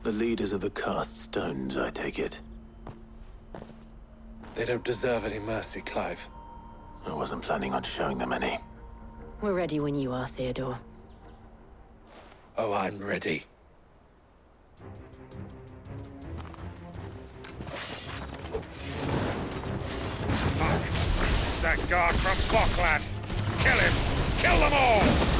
The leaders of the cast stones, I take it. They don't deserve any mercy, Clive. I wasn't planning on showing them any. We're ready when you are, Theodore. Oh, I'm ready. Fuck! It's that guard from Falkland! Kill him! Kill them all!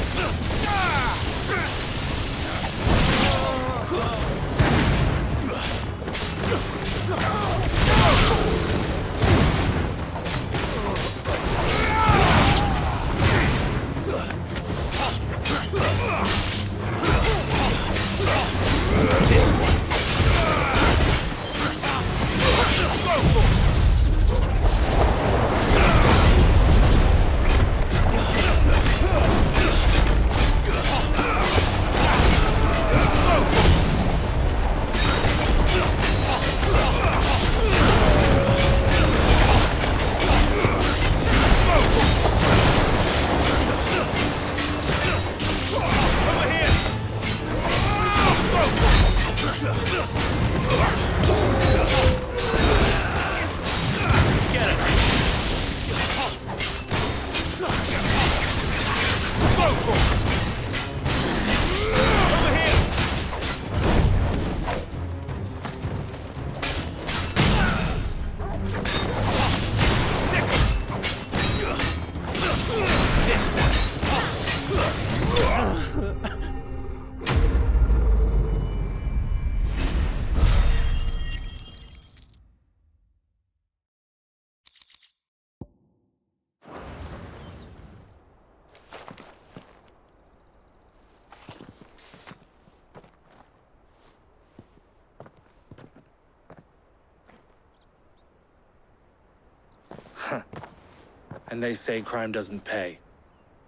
And they say crime doesn't pay.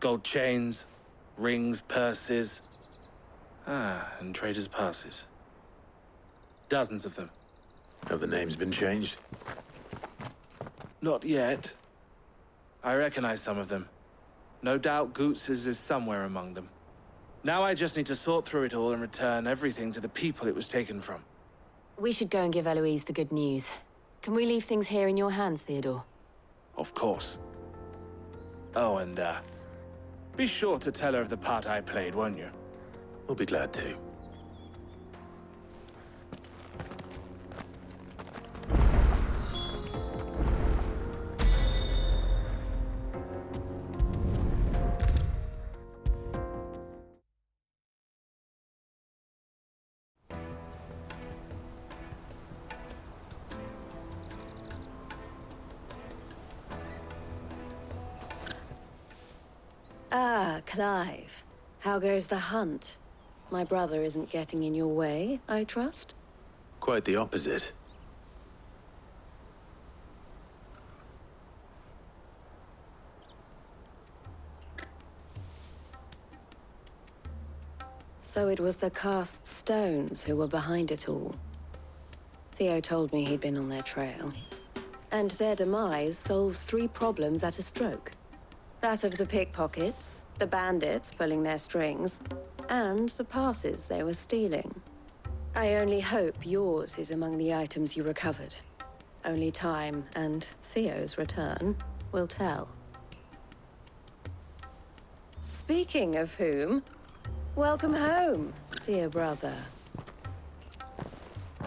Gold chains, rings, purses. And traders' passes. Dozens of them. Have the names been changed? Not yet. I recognize some of them. No doubt Goots's is somewhere among them. Now I just need to sort through it all and return everything to the people it was taken from. We should go and give Eloise the good news. Can we leave things here in your hands, Theodore? Of course. Oh, and, be sure to tell her of the part I played, won't you? We'll be glad to. Ah, Clive. How goes the hunt? My brother isn't getting in your way, I trust? Quite the opposite. So it was the cast stones who were behind it all. Theo told me he'd been on their trail. And their demise solves 3 problems at a stroke. That of the pickpockets, the bandits pulling their strings, and the passes they were stealing. I only hope yours is among the items you recovered. Only time and Theo's return will tell. Speaking of whom, welcome home, dear brother.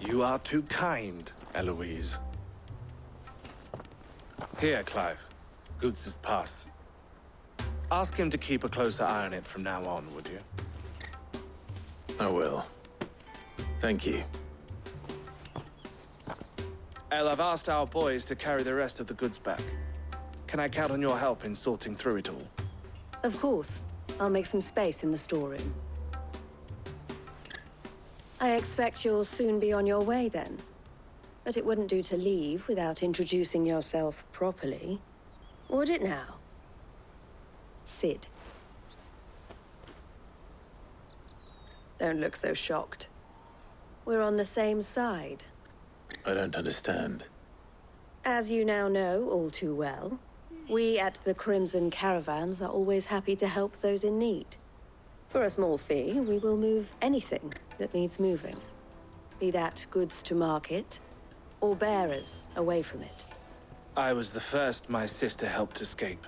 You are too kind, Eloise. Here, Clive. Goots's pass. Ask him to keep a closer eye on it from now on, would you? I will. Thank you. El, I've asked our boys to carry the rest of the goods back. Can I count on your help in sorting through it all? Of course. I'll make some space in the storeroom. I expect you'll soon be on your way then. But it wouldn't do to leave without introducing yourself properly. Would it now? Sid. Don't look so shocked. We're on the same side. I don't understand. As you now know all too well, we at the Crimson Caravans are always happy to help those in need. For a small fee, we will move anything that needs moving. Be that goods to market, or bearers away from it. I was the first my sister helped escape.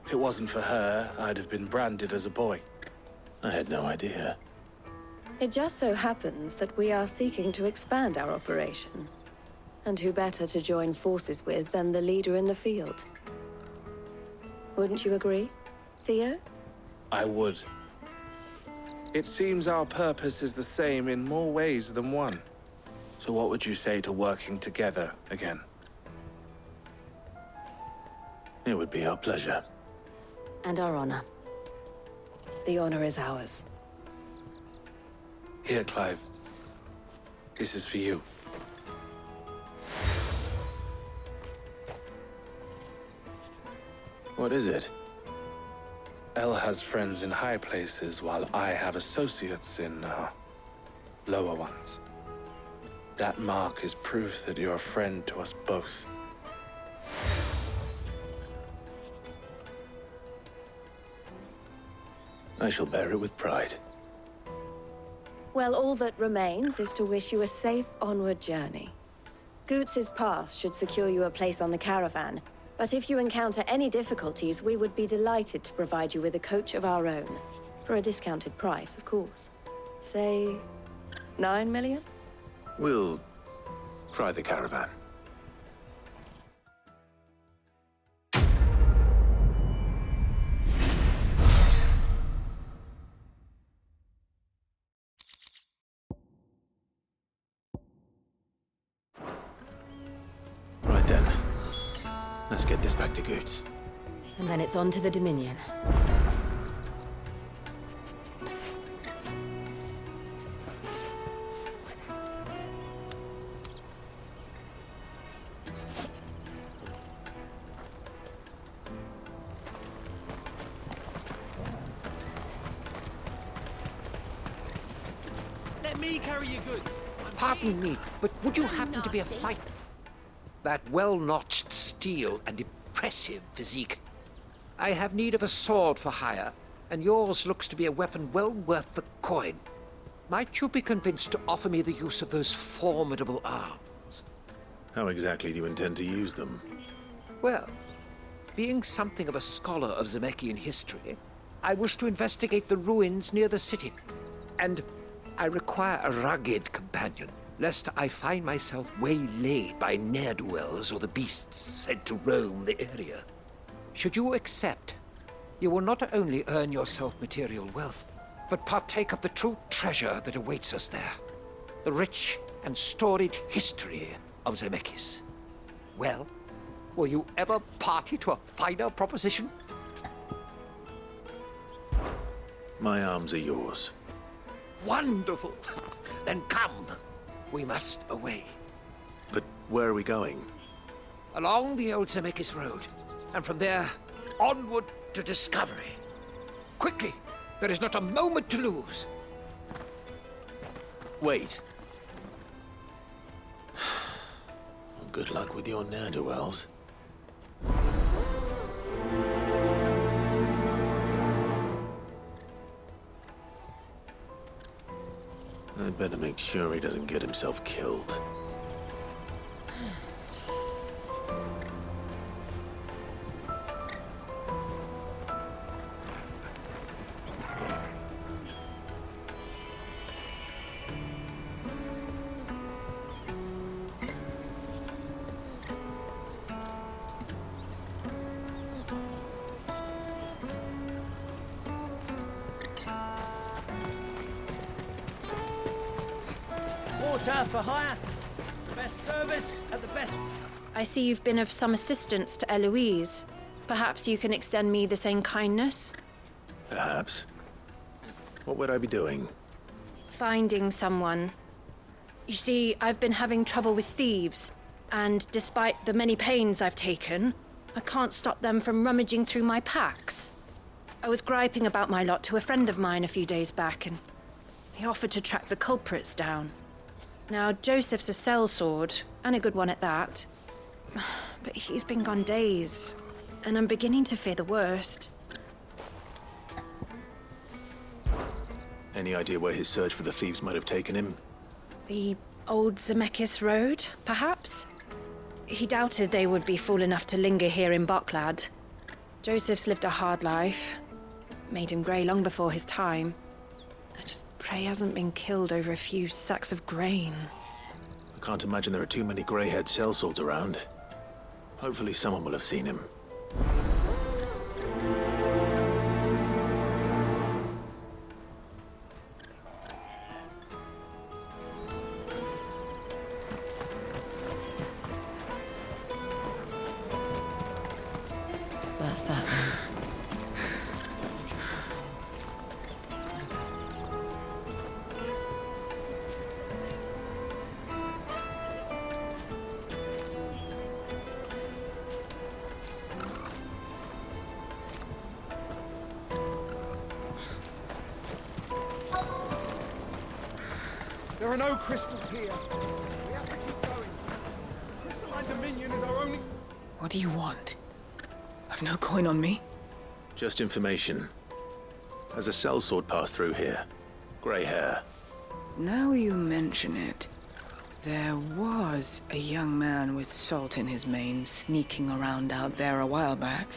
If it wasn't for her, I'd have been branded as a boy. I had no idea. It just so happens that we are seeking to expand our operation. And who better to join forces with than the leader in the field? Wouldn't you agree, Theo? I would. It seems our purpose is the same in more ways than one. So what would you say to working together again? It would be our pleasure. And our honor. The honor is ours. Here, Clive. This is for you. What is it? Elle has friends in high places, while I have associates in, lower ones. That mark is proof that you're a friend to us both. I shall bear it with pride. Well, all that remains is to wish you a safe onward journey. Goots's pass should secure you a place on the caravan, but if you encounter any difficulties, we would be delighted to provide you with a coach of our own. For a discounted price, of course. Say, 9 million? We'll try the caravan. Right then. Let's get this back to Goots. And then it's on to the Dominion. Let me carry your goods. Pardon me, but would you happen to be a fighter? That well-notched steel and impressive physique. I have need of a sword for hire, and yours looks to be a weapon well worth the coin. Might you be convinced to offer me the use of those formidable arms? How exactly do you intend to use them? Well, being something of a scholar of Zemeckis history, I wish to investigate the ruins near the city. And I require a rugged companion, lest I find myself waylaid by ne'er-do-wells or the beasts said to roam the area. Should you accept, you will not only earn yourself material wealth, but partake of the true treasure that awaits us there. The rich and storied history of Zemeckis. Well, were you ever party to a finer proposition? My arms are yours. Wonderful! Then come. We must away. But where are we going? Along the old Zemeckis Road, and from there, onward to discovery. Quickly! There is not a moment to lose. Wait. Well, good luck with your ne'er-do-wells. I'd better make sure he doesn't get himself killed. Water for hire. Best service at the best. I see you've been of some assistance to Eloise. Perhaps you can extend me the same kindness? Perhaps. What would I be doing? Finding someone. You see, I've been having trouble with thieves, and despite the many pains I've taken, I can't stop them from rummaging through my packs. I was griping about my lot to a friend of mine a few days back, and he offered to track the culprits down. Now, Joseph's a sellsword, and a good one at that. But he's been gone days, and I'm beginning to fear the worst. Any idea where his search for the thieves might have taken him? The old Zemeckis Road, perhaps? He doubted they would be fool enough to linger here in Boklad. Joseph's lived a hard life. Made him grey long before his time. I just pray he hasn't been killed over a few sacks of grain. I can't imagine there are too many grey-haired sellswords around. Hopefully someone will have seen him. That's that then. There are no crystals here. We have to keep going. The crystalline dominion is our only... What do you want? I've no coin on me. Just information. Has a sellsword passed through here? Grey hair. Now you mention it, there was a young man with salt in his mane sneaking around out there a while back.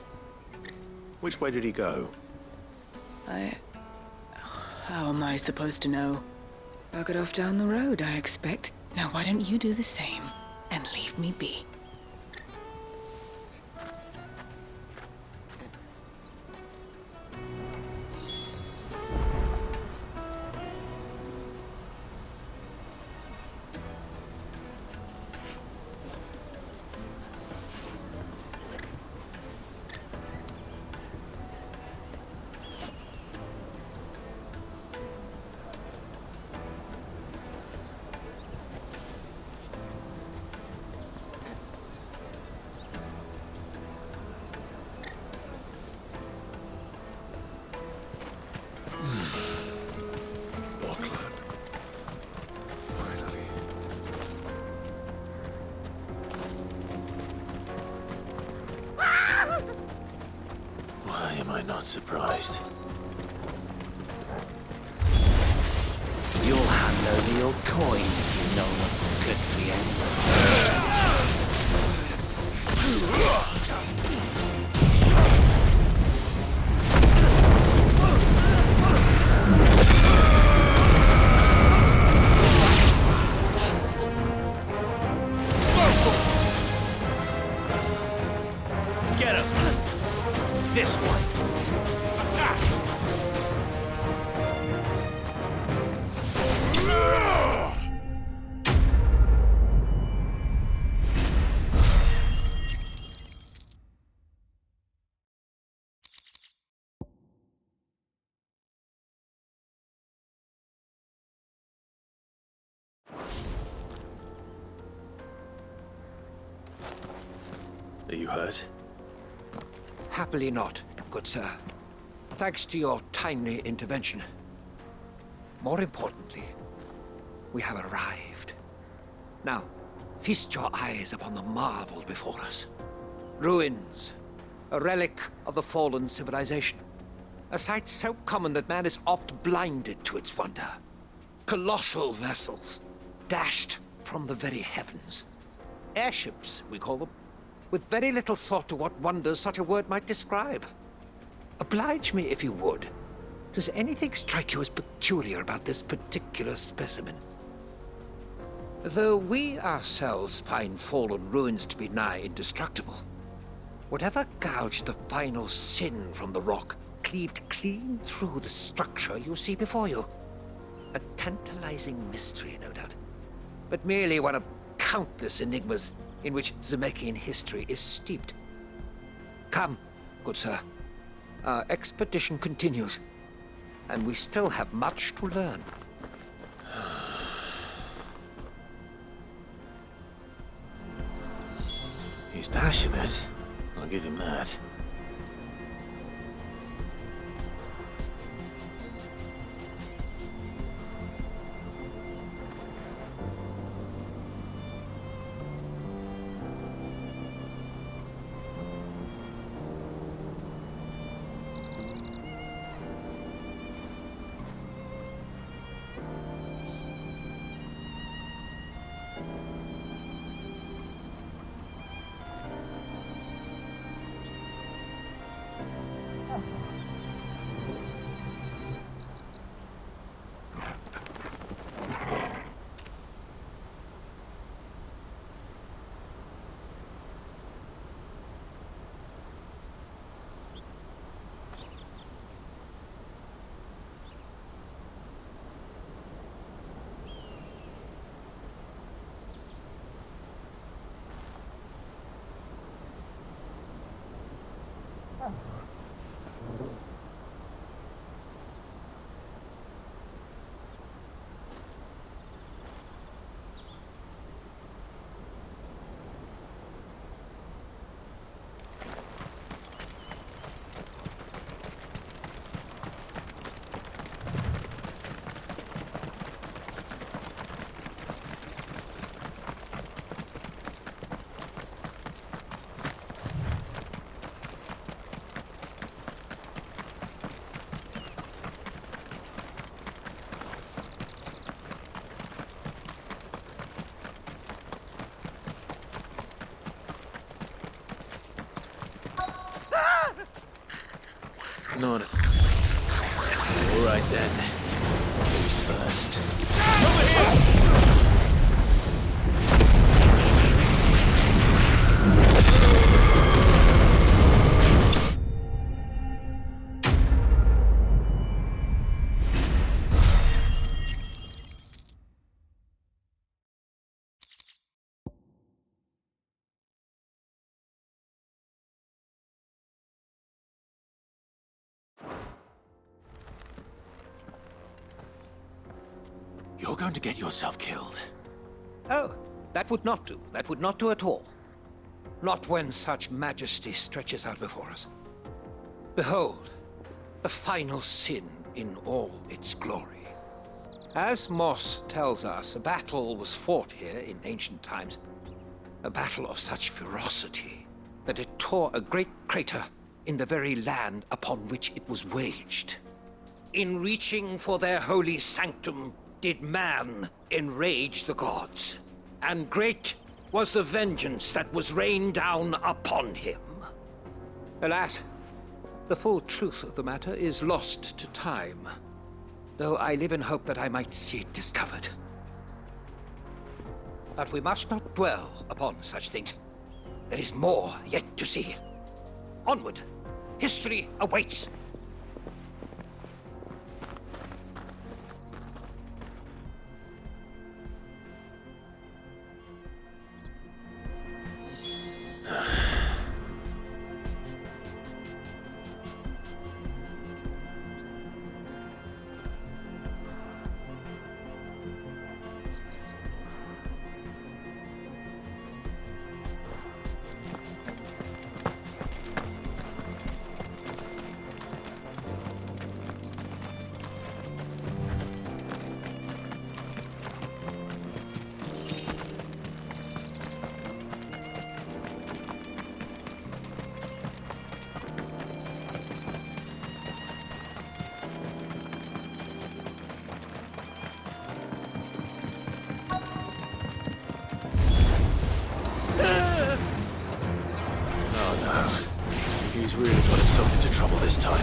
Which way did he go? How am I supposed to know? Buggered off down the road, I expect. Now why don't you do the same and leave me be? Why am I not surprised? You'll hand over your coin if you know what's good for you. Get him! This one! Attack! Are you hurt? Happily not, good sir. Thanks to your timely intervention. More importantly, we have arrived. Now, feast your eyes upon the marvel before us. Ruins, a relic of the fallen civilization. A sight so common that man is oft blinded to its wonder. Colossal vessels, dashed from the very heavens. Airships, we call them, with very little thought to what wonders such a word might describe. Oblige me, if you would. Does anything strike you as peculiar about this particular specimen? Though we ourselves find fallen ruins to be nigh indestructible, whatever gouged the final sin from the rock cleaved clean through the structure you see before you. A tantalizing mystery, no doubt, but merely one of countless enigmas in which Zemeckis history is steeped. Come, good sir. Our expedition continues, and we still have much to learn. He's passionate. I'll give him that. Not. All right then. Who's first? Over here! You're going to get yourself killed. Oh, that would not do. That would not do at all. Not when such majesty stretches out before us. Behold, the final sin in all its glory. As Moss tells us, a battle was fought here in ancient times. A battle of such ferocity that it tore a great crater in the very land upon which it was waged. In reaching for their holy sanctum, did man enrage the gods, and great was the vengeance that was rained down upon him. Alas, the full truth of the matter is lost to time, though I live in hope that I might see it discovered. But we must not dwell upon such things. There is more yet to see. Onward! History awaits! He's really got himself into trouble this time.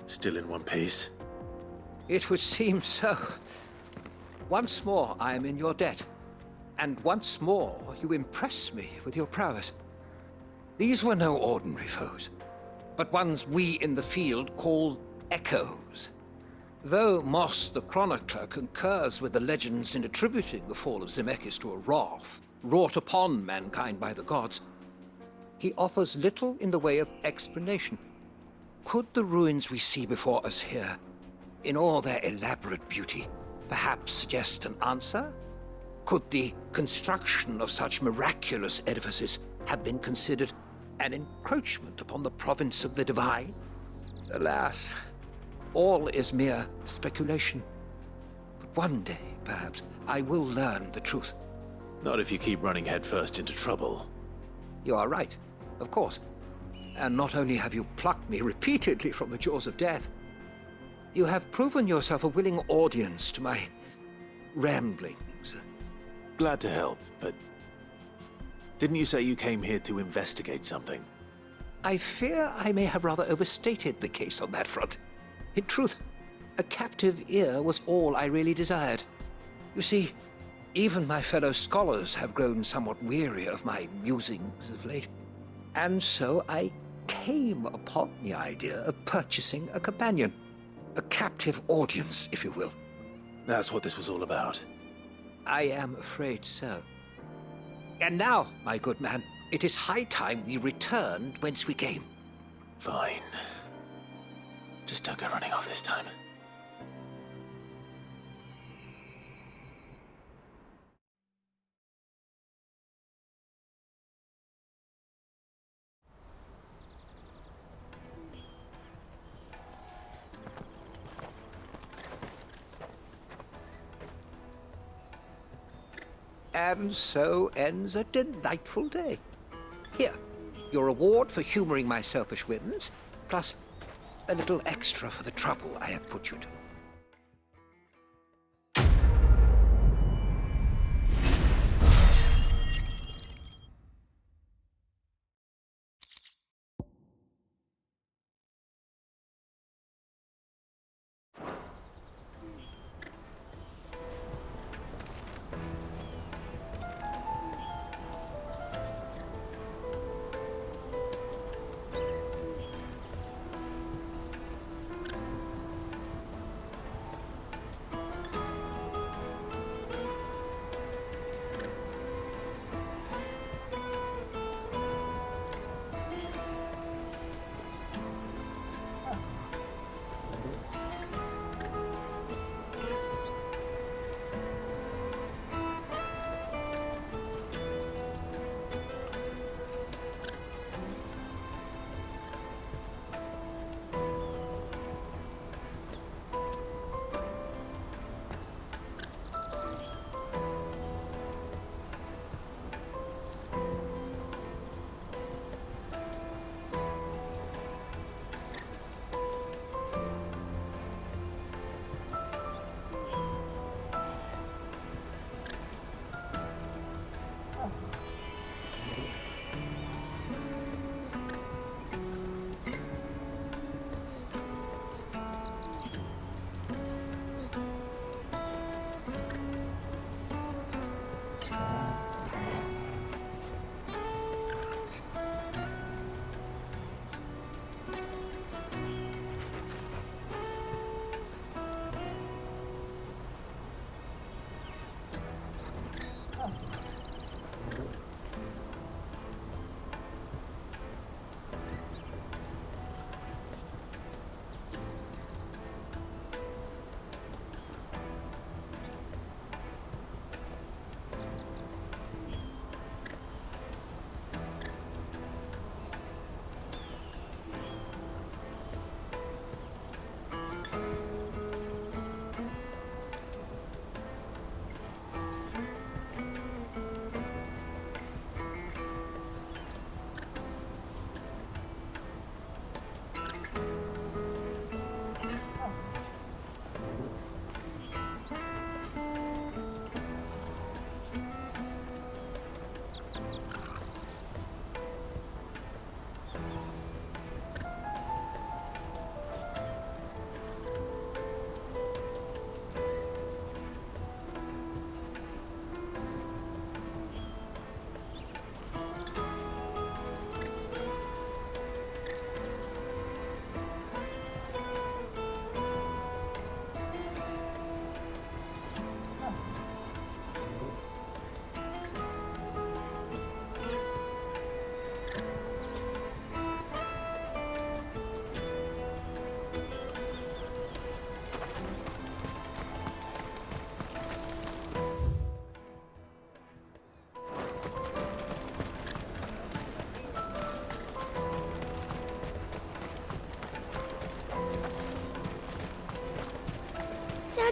Still in one piece? It would seem so. Once more, I am in your debt. And once more, you impress me with your prowess. These were no ordinary foes, but ones we in the field call echoes. Though Moss the Chronicler concurs with the legends in attributing the fall of Zemeckis to a wrath wrought upon mankind by the gods, he offers little in the way of explanation. Could the ruins we see before us here, in all their elaborate beauty, perhaps suggest an answer? Could the construction of such miraculous edifices have been considered an encroachment upon the province of the divine? Alas, all is mere speculation. But one day, perhaps, I will learn the truth. Not if you keep running headfirst into trouble. You are right, of course. And not only have you plucked me repeatedly from the jaws of death, you have proven yourself a willing audience to my ramblings. Glad to help, but didn't you say you came here to investigate something? I fear I may have rather overstated the case on that front. In truth, a captive ear was all I really desired. You see, even my fellow scholars have grown somewhat weary of my musings of late. And so I came upon the idea of purchasing a companion. A captive audience, if you will. That's what this was all about. I am afraid so. And now, my good man, it is high time we returned whence we came. Fine. Just don't go running off this time. And so ends a delightful day. Here, your reward for humoring my selfish whims, plus a little extra for the trouble I have put you to.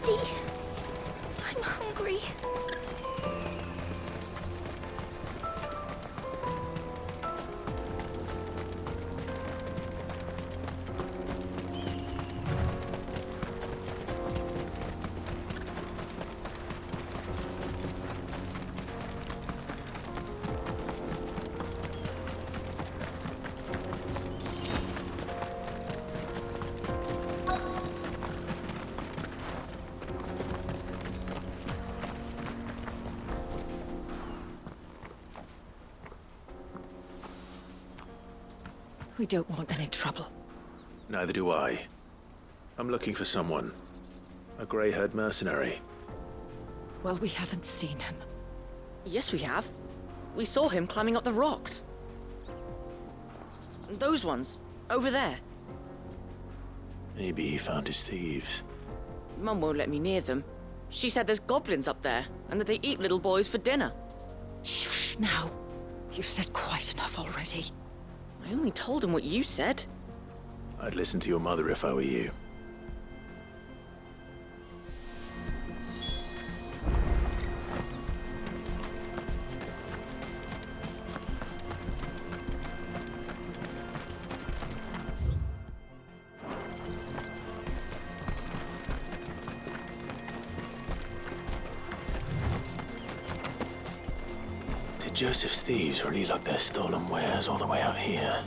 Daddy, I'm hungry. We don't want any trouble. Neither do I. I'm looking for someone. A grey-haired mercenary. Well, we haven't seen him. Yes, we have. We saw him climbing up the rocks. Those ones, over there. Maybe he found his thieves. Mum won't let me near them. She said there's goblins up there, and that they eat little boys for dinner. Shush, now. You've said quite enough already. I only told him what you said. I'd listen to your mother if I were you. Did Joseph's thieves really lug their stolen wares all the way out here?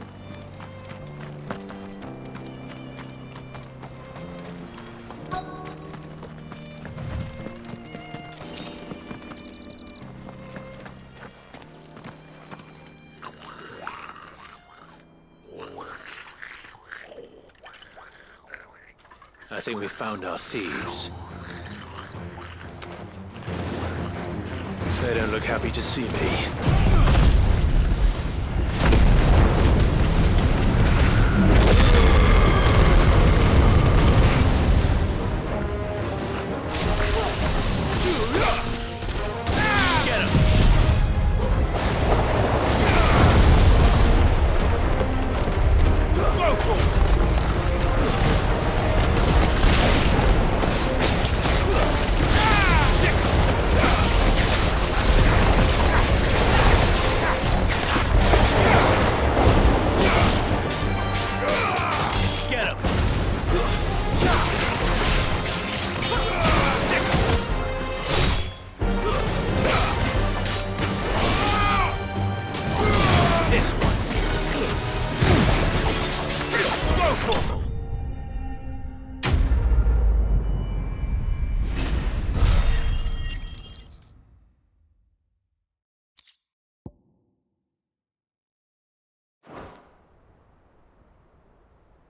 I think we found our thieves. They don't look happy to see me.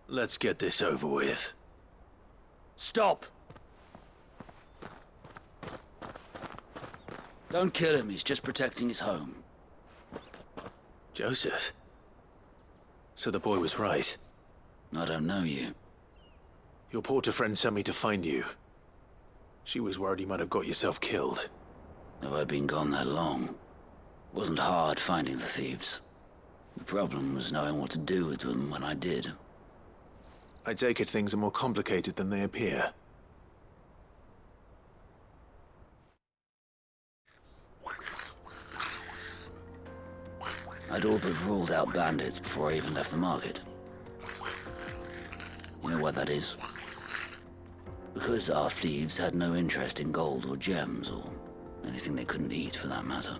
Let's get this over with. Stop! Don't kill him, he's just protecting his home. Joseph? So the boy was right. I don't know you. Your porter friend sent me to find you. She was worried you might have got yourself killed. Have I been gone that long? Wasn't hard finding the thieves. The problem was knowing what to do with them when I did. I take it things are more complicated than they appear. I'd all but ruled out bandits before I even left the market. You know why that is? Because our thieves had no interest in gold or gems, or anything they couldn't eat for that matter.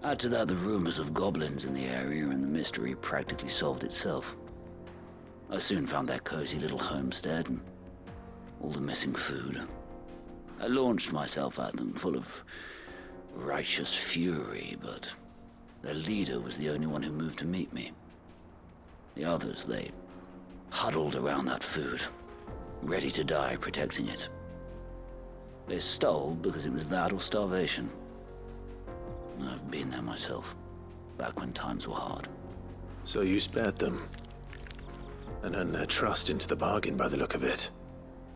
Add to that the rumors of goblins in the area, and the mystery practically solved itself. I soon found their cozy little homestead and all the missing food. I launched myself at them, full of righteous fury, but their leader was the only one who moved to meet me. The others, they huddled around that food, ready to die protecting it. They stole because it was that or starvation. I've been there myself, back when times were hard. So you spared them? And earned their trust into the bargain by the look of it.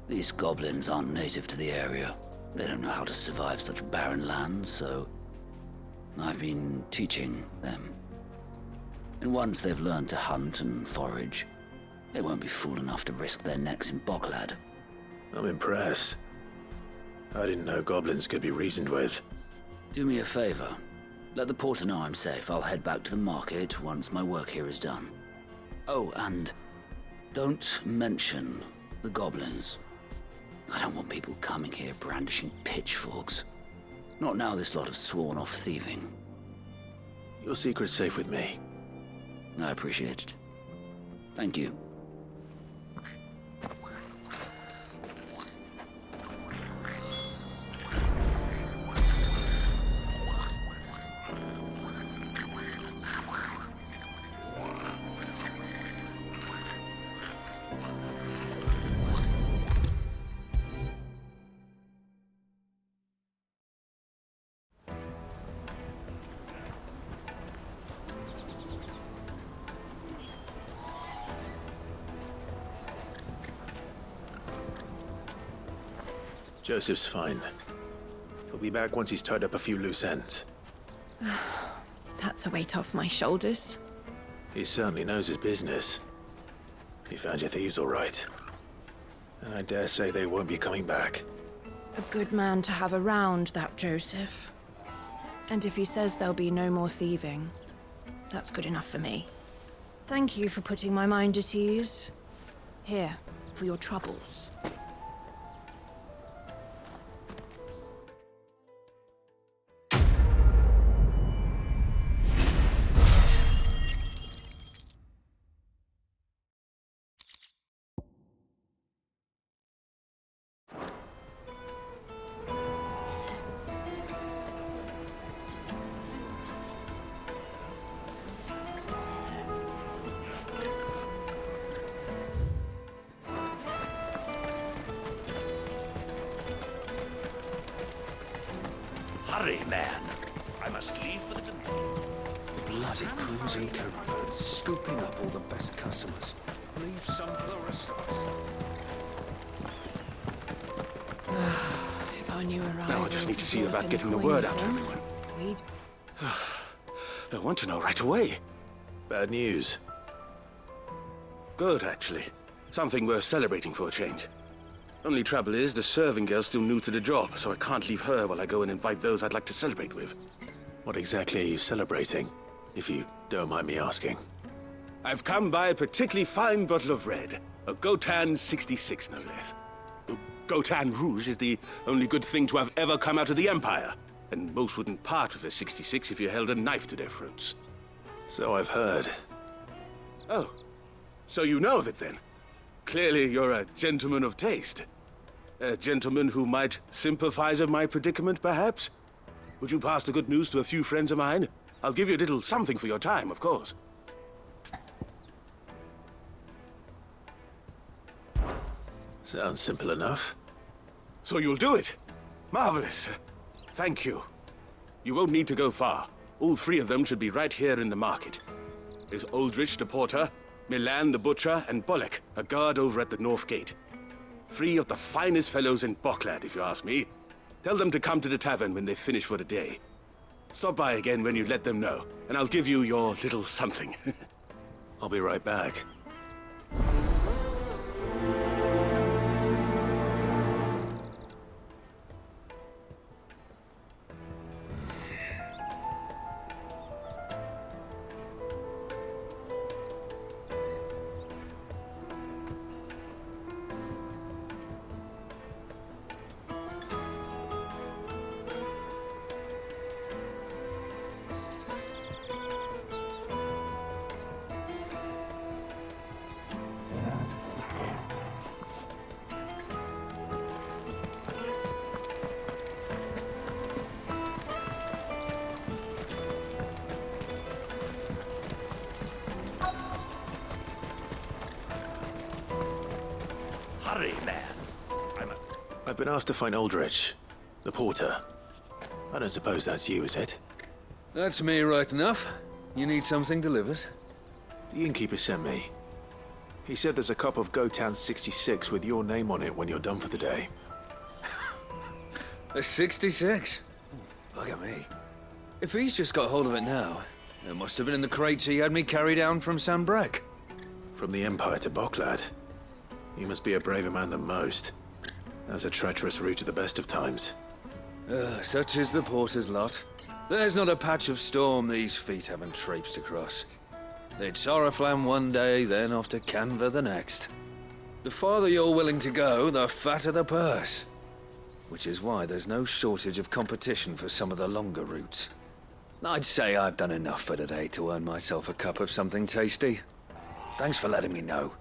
These goblins aren't native to the area. They don't know how to survive such barren lands, so I've been teaching them. And once they've learned to hunt and forage, they won't be fool enough to risk their necks in Boklad. I'm impressed. I didn't know goblins could be reasoned with. Do me a favor. Let the porter know I'm safe. I'll head back to the market once my work here is done. Oh, and don't mention the goblins. I don't want people coming here brandishing pitchforks. Not now this lot have sworn off thieving. Your secret's safe with me. I appreciate it. Thank you. Joseph's fine. He'll be back once he's tied up a few loose ends. That's a weight off my shoulders. He certainly knows his business. He found your thieves all right. And I dare say they won't be coming back. A good man to have around, that Joseph. And if he says there'll be no more thieving, that's good enough for me. Thank you for putting my mind at ease. Here, for your troubles. Hurry, man. I must leave for the delivery. Bloody cruising caravan, scooping up all the best customers. Leave some for the rest of us. If I knew arrivals... Now I just need to see brought about any getting the coin, word out to though, everyone. we'd... I want to know right away. Bad news. Good, actually. Something worth celebrating for a change. Only trouble is, the serving girl's still new to the job, so I can't leave her while I go and invite those I'd like to celebrate with. What exactly are you celebrating, if you don't mind me asking? I've come by a particularly fine bottle of red. A Gotan 66, no less. Gotan Rouge is the only good thing to have ever come out of the Empire. And most wouldn't part with a 66 if you held a knife to their throats. So I've heard. Oh, so you know of it then? Clearly you're a gentleman of taste. A gentleman who might sympathize with my predicament, perhaps? Would you pass the good news to a few friends of mine? I'll give you a little something for your time, of course. Sounds simple enough. So you'll do it? Marvelous. Thank you. You won't need to go far. All three of them should be right here in the market. There's Aldrich the porter, Milan the butcher, and Bolek, a guard over at the north gate. Three of the finest fellows in Boklad, if you ask me. Tell them to come to the tavern when they finish for the day. Stop by again when you let them know, and I'll give you your little something. I'll be right back. Hurry, man. I've been asked to find Aldrich, the porter. I don't suppose that's you, is it? That's me right enough. You need something delivered? The innkeeper sent me. He said there's a cup of Gotan 66 with your name on it when you're done for the day. A 66? Look at me. If he's just got hold of it now, it must have been in the crates he had me carry down from Sanbrek. From the Empire to Boklad. You must be a braver man than most. That's a treacherous route at the best of times. Such is the porter's lot. There's not a patch of storm these feet haven't traipsed across. It's Oriflamme one day, then off to Canva the next. The farther you're willing to go, the fatter the purse. Which is why there's no shortage of competition for some of the longer routes. I'd say I've done enough for today to earn myself a cup of something tasty. Thanks for letting me know.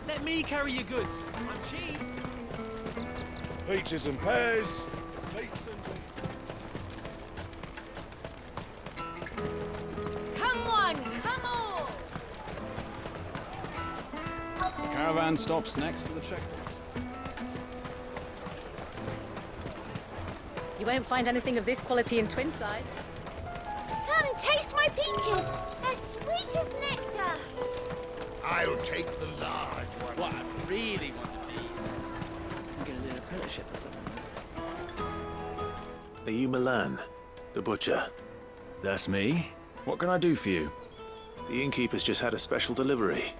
Let me carry your goods. I'm cheap. Peaches and pears. Meats and... Come on, come on! The caravan stops next to the checkpoint. You won't find anything of this quality in Twinside. Come taste my peaches. They're sweet as nectar. I'll take the large one. What I really want to be. I'm gonna do an apprenticeship or something. Are you Milan, the butcher? That's me. What can I do for you? The innkeeper's just had a special delivery.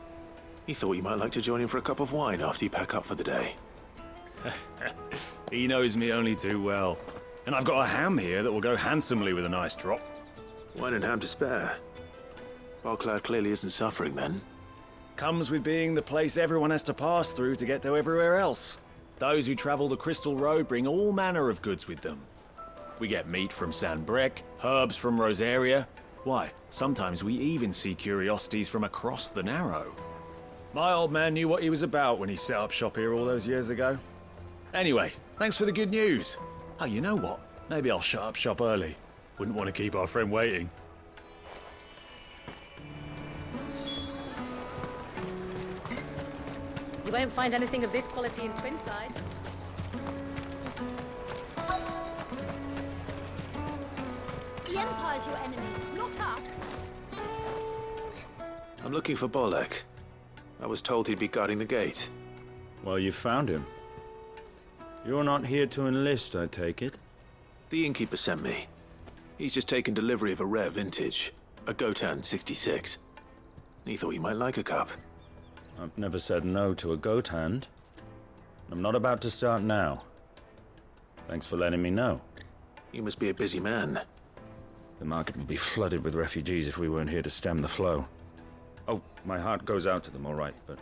He thought you might like to join him for a cup of wine after you pack up for the day. He knows me only too well. And I've got a ham here that will go handsomely with a nice drop. Wine and ham to spare. Barclay clearly isn't suffering then. Comes with being the place everyone has to pass through to get to everywhere else. Those who travel the Crystal Road bring all manner of goods with them. We get meat from San Brec, herbs from Rosaria. Why, sometimes we even see curiosities from across the Narrow. My old man knew what he was about when he set up shop here all those years ago. Anyway, thanks for the good news. Oh, you know what? Maybe I'll shut up shop early. Wouldn't want to keep our friend waiting. You won't find anything of this quality in Twinside. The Empire's your enemy, not us. I'm looking for Bolek. I was told he'd be guarding the gate. Well, you found him. You're not here to enlist, I take it? The innkeeper sent me. He's just taken delivery of a rare vintage, a Gotan 66. He thought you might like a cup. I've never said no to a goat hand. I'm not about to start now. Thanks for letting me know. You must be a busy man. The market would be flooded with refugees if we weren't here to stem the flow. Oh, my heart goes out to them, all right, but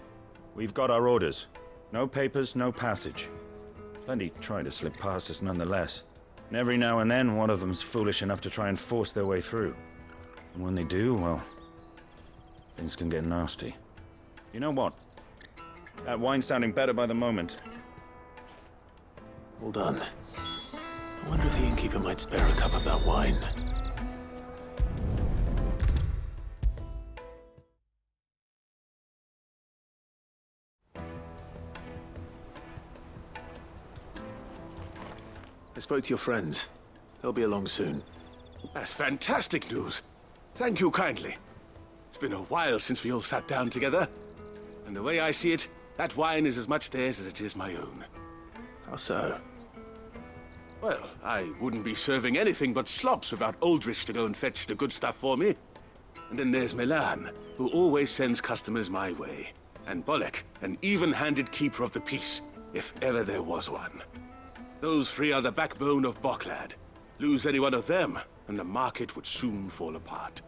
we've got our orders. No papers, no passage. Plenty try to slip past us nonetheless. And every now and then, one of them's foolish enough to try and force their way through. And when they do, well, things can get nasty. You know what? That wine's sounding better by the moment. Hold on. I wonder if the innkeeper might spare a cup of that wine. I spoke to your friends. They'll be along soon. That's fantastic news. Thank you kindly. It's been a while since we all sat down together. And the way I see it, that wine is as much theirs as it is my own. How so? Well, I wouldn't be serving anything but slops without Aldrich to go and fetch the good stuff for me. And then there's Milan, who always sends customers my way. And Bolek, an even-handed keeper of the peace, if ever there was one. Those three are the backbone of Boklad. Lose any one of them, and the market would soon fall apart.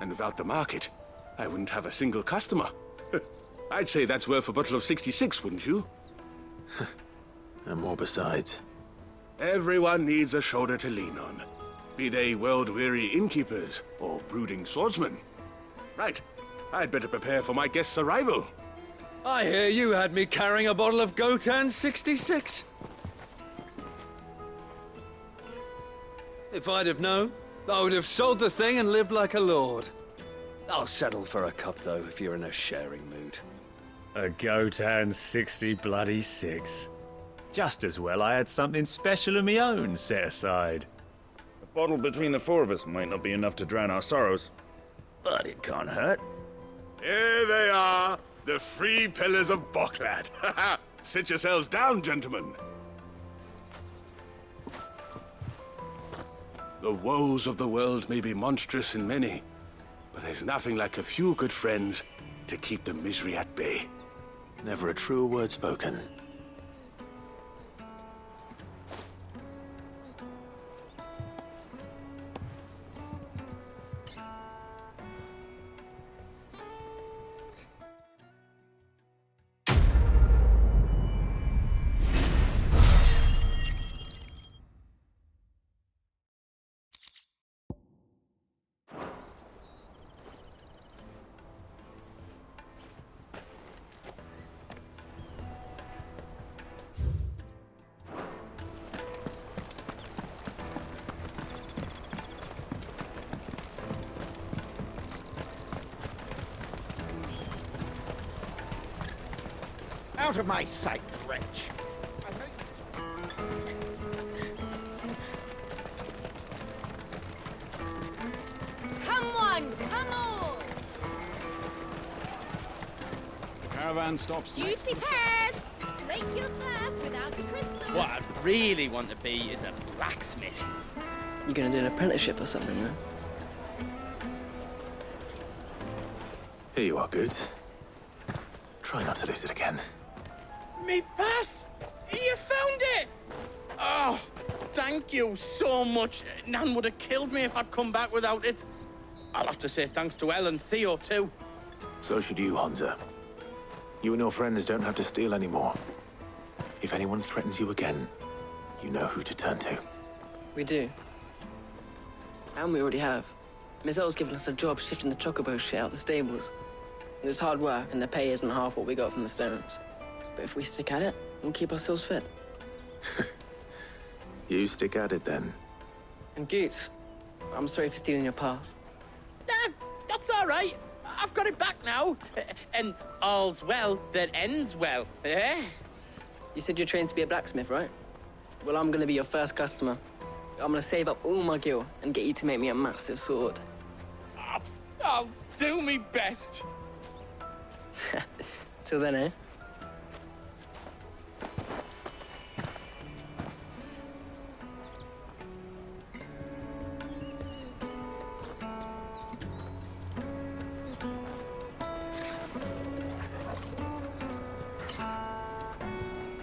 And without the market, I wouldn't have a single customer. I'd say that's worth a bottle of 66, wouldn't you? And more besides. Everyone needs a shoulder to lean on. Be they world-weary innkeepers or brooding swordsmen. Right, I'd better prepare for my guest's arrival. I hear you had me carrying a bottle of Gotan 66. If I'd have known, I would have sold the thing and lived like a lord. I'll settle for a cup, though, if you're in a sharing mood. A Gotan 66. Just as well I had something special of my own set aside. A bottle between the four of us might not be enough to drown our sorrows, but it can't hurt. Here they are, the free pillars of Boklad. Sit yourselves down, gentlemen. The woes of the world may be monstrous in many, but there's nothing like a few good friends to keep the misery at bay. Never a truer word spoken. Out of my sight, wretch! Come on, come on! The caravan stops next. Juicy pears! Slake your thirst without a crystal. What I'd really want to be is a blacksmith. You gonna do an apprenticeship or something, then? Here you are, Good. Try not to lose it again. Me pass! You found it! Oh, thank you so much. Nan would have killed me if I'd come back without it. I'll have to say thanks to Elle and Theo, too. So should you, Hansa. You and your friends don't have to steal anymore. If anyone threatens you again, you know who to turn to. We do. And we already have. Miss L's given us a job shifting the chocobo shit out the stables. It's hard work, and the pay isn't half what we got from the stones. But if we stick at it, we'll keep ourselves fit. You stick at it, then. And Goots, I'm sorry for stealing your pass. That's all right. I've got it back now. And all's well that ends well, eh? You said you're trained to be a blacksmith, right? Well, I'm gonna be your first customer. I'm gonna save up all my gil and get you to make me a massive sword. I'll do me best. Till then, eh?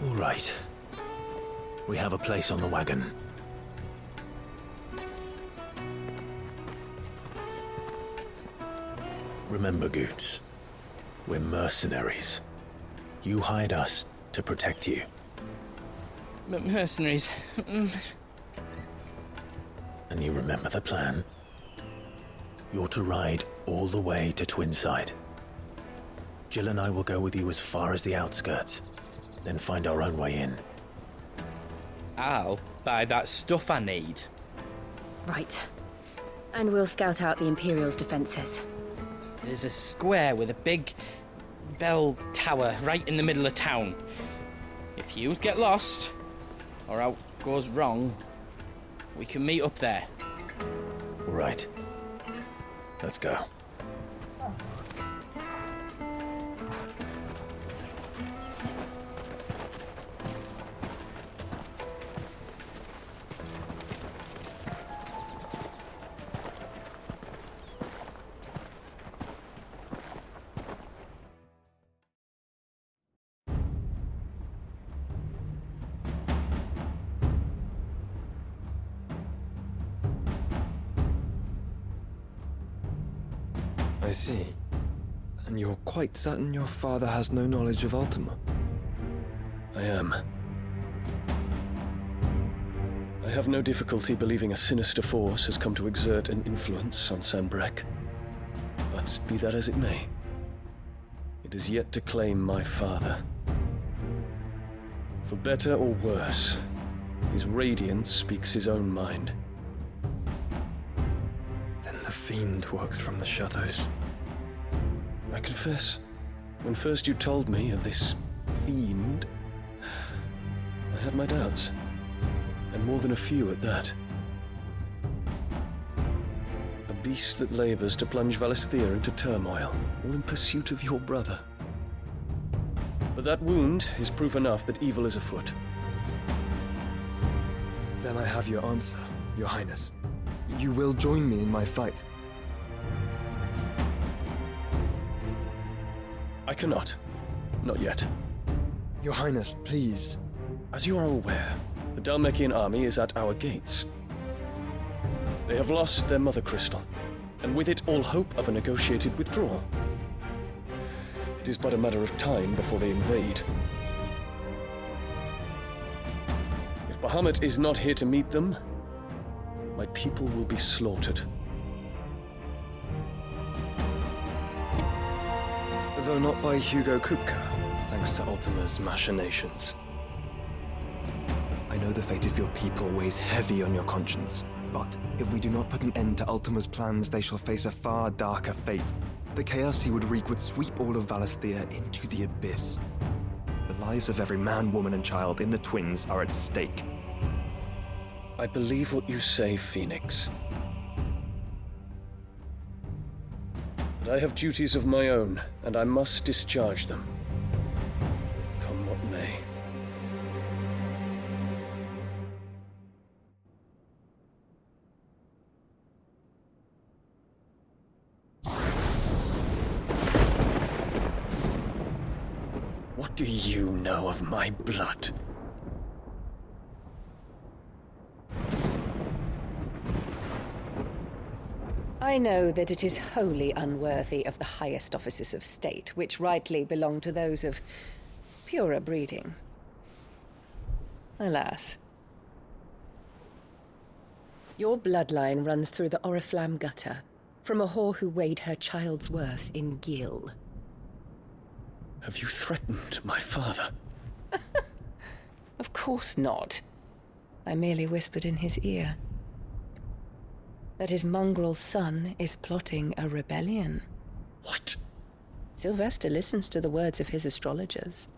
All right. We have a place on the wagon. Remember, Goots, we're mercenaries. You hired us to protect you. Mercenaries. And you remember the plan? You're to ride all the way to Twinside. Jill and I will go with you as far as the outskirts, then find our own way in. I'll buy that stuff I need. Right. And we'll scout out the Imperial's defenses. There's a square with a big bell tower right in the middle of town. If you get lost, or out goes wrong, we can meet up there. All right. Let's go. I see. And you're quite certain your father has no knowledge of Ultima? I am. I have no difficulty believing a sinister force has come to exert an influence on Sanbreque. But be that as it may, it is yet to claim my father. For better or worse, his radiance speaks his own mind. Then the fiend works from the shadows. I confess, when first you told me of this fiend, I had my doubts, and more than a few at that. A beast that labors to plunge Valisthea into turmoil, all in pursuit of your brother. But that wound is proof enough that evil is afoot. Then I have your answer, Your Highness. You will join me in my fight. I cannot. Not yet. Your Highness, please. As you are aware, the Dhalmekian army is at our gates. They have lost their mother crystal, and with it all hope of a negotiated withdrawal. It is but a matter of time before they invade. If Bahamut is not here to meet them, my people will be slaughtered. Though not by Hugo Kupka, thanks to Ultima's machinations. I know the fate of your people weighs heavy on your conscience, but if we do not put an end to Ultima's plans, they shall face a far darker fate. The chaos he would wreak would sweep all of Valisthea into the abyss. The lives of every man, woman, and child in the Twins are at stake. I believe what you say, Phoenix. But I have duties of my own, and I must discharge them. Come what may. What do you know of my blood? I know that it is wholly unworthy of the highest offices of state, which rightly belong to those of purer breeding. Alas. Your bloodline runs through the Oriflamme gutter, from a whore who weighed her child's worth in gil. Have you threatened my father? Of course not. I merely whispered in his ear that his mongrel son is plotting a rebellion. What? Sylvester listens to the words of his astrologers.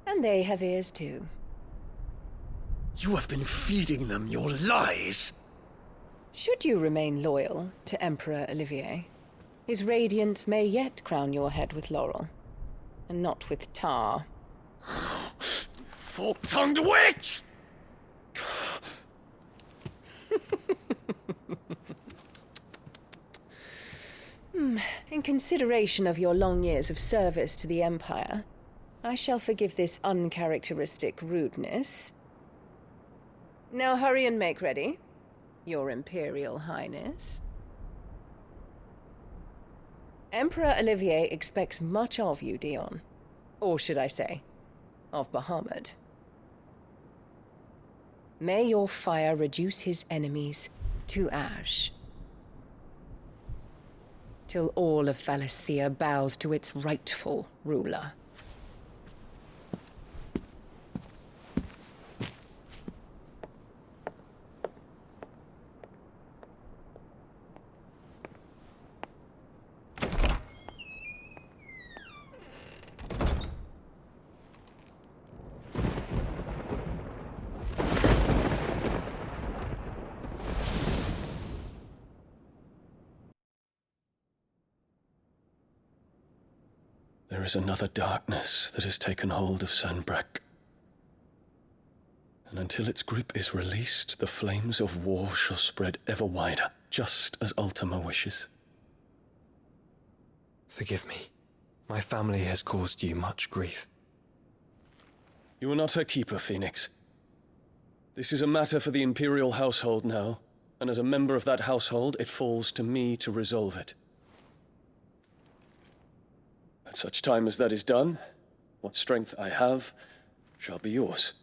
And they have ears too. You have been feeding them your lies! Should you remain loyal to Emperor Olivier, his radiance may yet crown your head with laurel, and not with tar. Fork-tongued witch! In consideration of your long years of service to the Empire, I shall forgive this uncharacteristic rudeness. Now hurry and make ready, Your Imperial Highness. Emperor Olivier expects much of you, Dion. Or should I say, of Bahamut. May your fire reduce his enemies to ash, till all of Valisthea bows to its rightful ruler. There is another darkness that has taken hold of Sanbreque. And until its grip is released, the flames of war shall spread ever wider, just as Ultima wishes. Forgive me. My family has caused you much grief. You are not her keeper, Phoenix. This is a matter for the Imperial household now, and as a member of that household, it falls to me to resolve it. At such time as that is done, what strength I have shall be yours.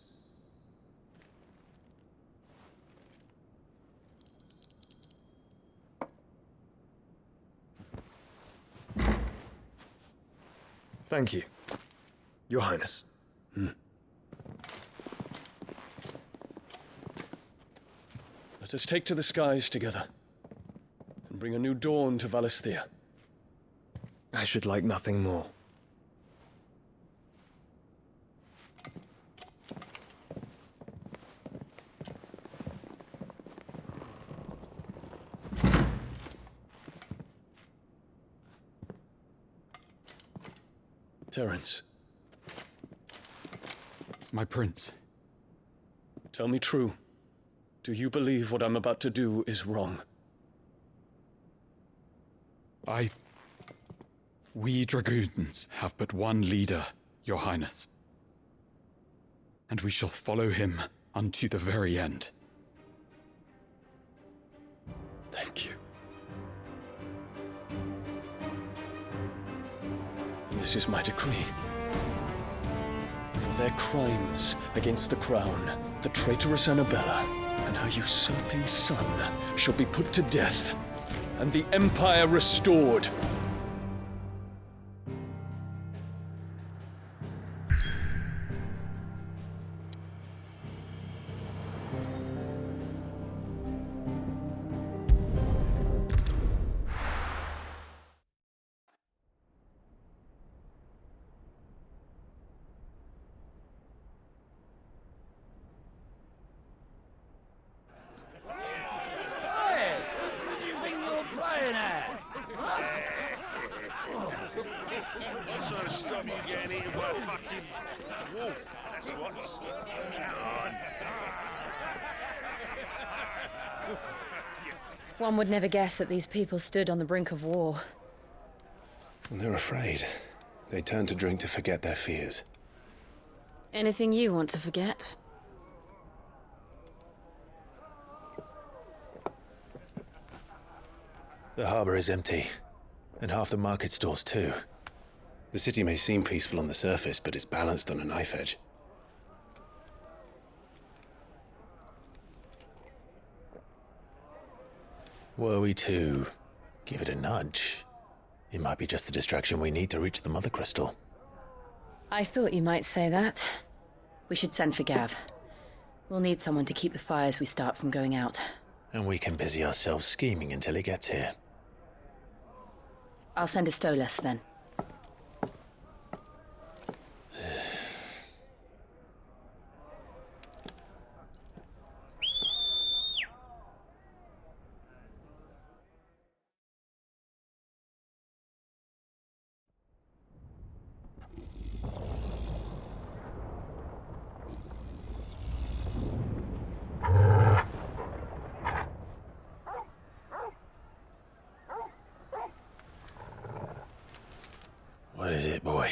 Thank you, Your Highness. Let us take to the skies together, and bring a new dawn to Valisthea. I should like nothing more. Terence, My prince. tell me true. Do you believe what I'm about to do is wrong? We dragoons have but one leader, Your Highness. And we shall follow him unto the very end. Thank you. And this is my decree. For their crimes against the crown, the traitorous Annabella and her usurping son shall be put to death, and the Empire restored. So stop you getting eaten by a fucking wolf, that's what. Come on. One would never guess that these people stood on the brink of war. When they're afraid, they turn to drink to forget their fears. Anything you want to forget? The harbor is empty, and half the market stalls too. The city may seem peaceful on the surface, but it's balanced on a knife edge. Were we to give it a nudge, it might be just the distraction we need to reach the Mother Crystal. I thought you might say that. We should send for Gav. We'll need someone to keep the fires we start from going out. And we can busy ourselves scheming until he gets here. I'll send a Stolas then. What is it, boy?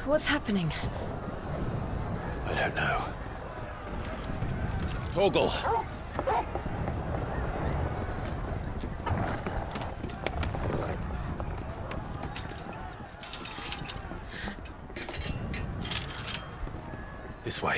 What's happening? I don't know. Torgal! This way.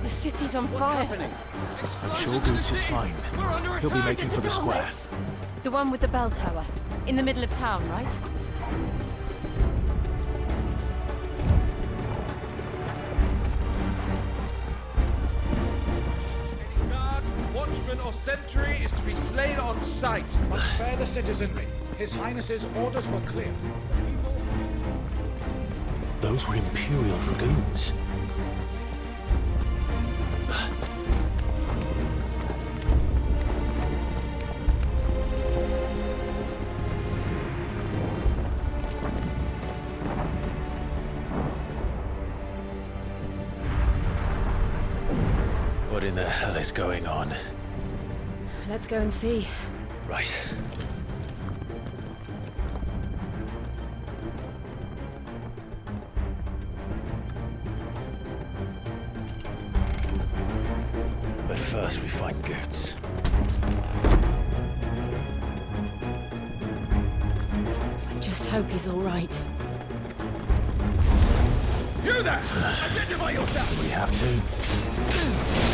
The city's on fire. I'm sure Goots is fine. He'll be making for the square. The one with the bell tower. In the middle of town, right? Any guard, watchman, or sentry is to be slain on sight. Must spare the citizenry. His Highness's orders were clear. Those were Imperial Dragoons. is going on? Let's go and see. Right. But first we find Goots. I just hope he's all right. You there! Identify yourself! We have to.